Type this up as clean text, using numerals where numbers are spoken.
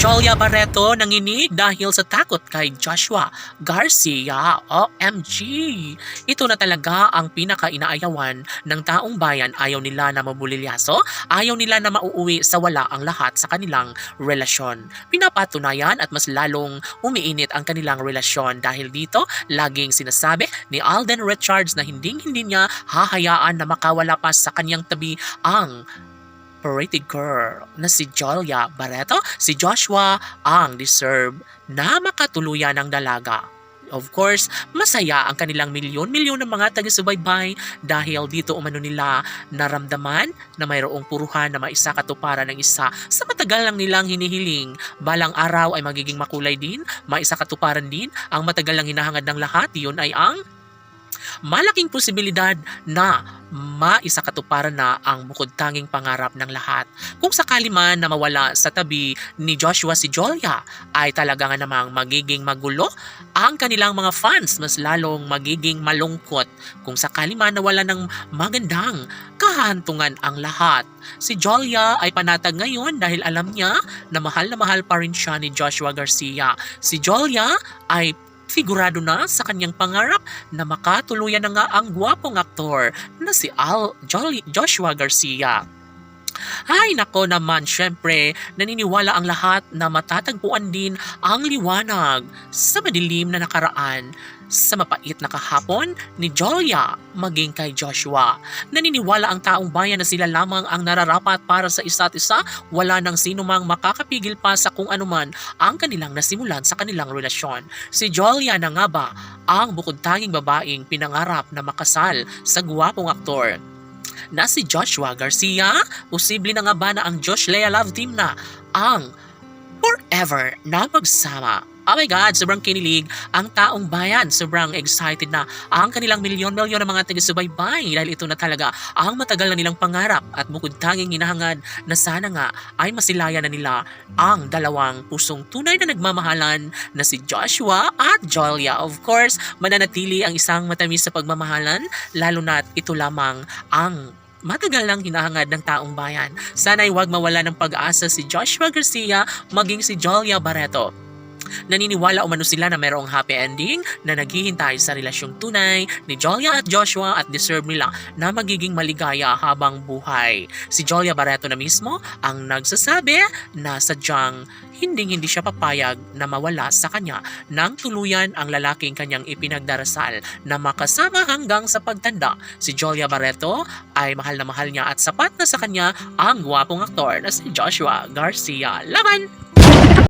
Jolia Barreto nanginig dahil sa takot kay Joshua Garcia. OMG! Ito na talaga ang pinaka-inaayawan ng taong bayan. Ayaw nila na mabulilyaso, ayaw nila na mauuwi sa wala ang lahat sa kanilang relasyon. Pinapatunayan at mas lalong umiinit ang kanilang relasyon dahil dito laging sinasabi ni Alden Richards na hindi niya hahayaan na makawala pa sa kanyang tabi ang pretty girl na si Jolia Barreto. Si Joshua ang deserve na makatuluyan ng dalaga. Of course, masaya ang kanilang milyon-milyon ng mga taga-subaybay dahil dito umano nila naramdaman na mayroong puruhan na maisakatuparan ng isa sa matagal lang nilang hinihiling. Balang araw ay magiging makulay din, maisakatuparan din ang matagal lang hinahangad ng lahat. Yun ay ang malaking posibilidad na maisakatuparan na ang bukod-tanging pangarap ng lahat. Kung sakali man na mawala sa tabi ni Joshua si Jolia, ay talaga nga namang magiging magulo ang kanilang mga fans, mas lalong magiging malungkot kung sakali man nawala ng magandang kahantungan ang lahat. Si Jolia ay panatag ngayon dahil alam niya na mahal pa rin siya ni Joshua Garcia. Si Jolia ay figurado na sa kanyang pangarap na makatuluyan na nga ang gwapong aktor na si Joshua Garcia. Ay nako naman, syempre naniniwala ang lahat na matatagpuan din ang liwanag sa madilim na nakaraan sa mapait na kahapon ni Jolia maging kay Joshua. Naniniwala ang taong bayan na sila lamang ang nararapat para sa isa't isa. Wala nang sino mang makakapigil pa sa kung anuman ang kanilang nasimulan sa kanilang relasyon. Si Jolia na nga ba ang bukod-tanging babaeng pinangarap na makasal sa gwapong aktor na si Joshua Garcia? Posible na nga ba na ang Josh Lea Love Team na ang forever na magsama? Oh my God, sobrang kinilig ang taong bayan. Sobrang excited na ang kanilang milyon-milyon ng mga taga-subaybay dahil ito na talaga ang matagal na nilang pangarap at bukod tanging hinahangad na sana nga ay masilayan na nila ang dalawang pusong tunay na nagmamahalan na si Joshua at Jolia. Of course, mananatili ang isang matamis sa pagmamahalan, lalo na't ito lamang ang matagal lang hinahangad ng taong bayan. Sana'y huwag mawala ng pag-asa si Joshua Garcia maging si Jolia Barreto. Naniniwala umano sila na mayroong happy ending na naghihintay sa relasyong tunay ni Jolia at Joshua at deserve nila na magiging maligaya habang buhay. Si Jolia Barreto na mismo ang nagsasabi na sadyang hindi siya papayag na mawala sa kanya nang tuluyan ang lalaking kanyang ipinagdarasal na makasama hanggang sa pagtanda. Si Jolia Barreto ay mahal na mahal niya at sapat na sa kanya ang gwapong aktor na si Joshua Garcia. Laban!